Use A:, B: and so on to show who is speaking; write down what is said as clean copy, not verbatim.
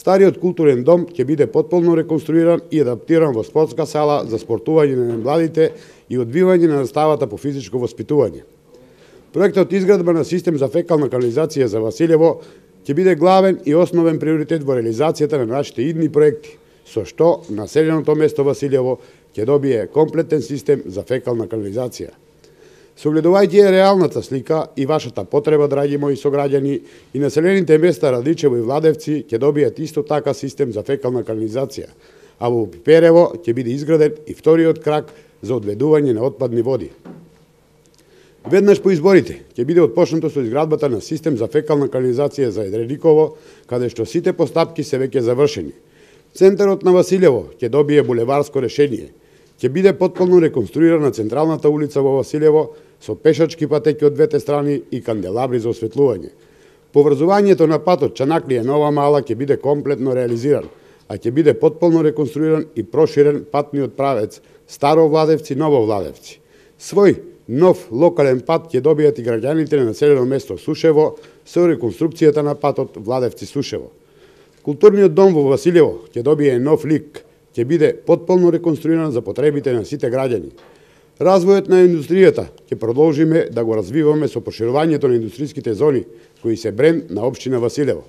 A: Стариот културен дом ќе биде потполно реконструиран и адаптиран во спортска сала за спортување на младите и одвивање на наставата по физичко воспитување. Проектот изградба на систем за фекална канализација за Василево ќе биде главен и основен приоритет во реализацијата на нашите идни проекти, со што населеното место Василево ќе добие комплетен систем за фекална канализација. Согледувајќи реалната слика и вашата потреба, драги мои сограѓани, и населените места Радичево и Владевци ќе добијат исто така систем за фекална канализација, а во Пиперево ќе биде изграден и вториот крак за одведување на отпадни води. Веднаш по изборите ќе биде отпочнато со изградбата на систем за фекална канализација за Едрениково, каде што сите постапки се веќе завршени. Центарот на Василево ќе добие булеварско решение. Ќе биде потполно реконструирана централната улица во Василево со пешачки патеки од двете страни и канделабри за осветлување. Поврзувањето на патот Чанаклија Нова Мала ќе биде комплетно реализиран, а ќе биде потполно реконструиран и проширен патниот правец Старо Владевци Ново Владевци. Свој нов локален пат ќе добијат и граѓаните на населено место Сушево со реконструкцијата на патот Владевци Сушево. Културниот дом во Василево ќе добие нов лик, ќе биде потполно реконструиран за потребите на сите граѓани. Развојот на индустријата ќе продолжиме да го развиваме со проширувањето на индустријските зони, кои се бренд на општина Василево.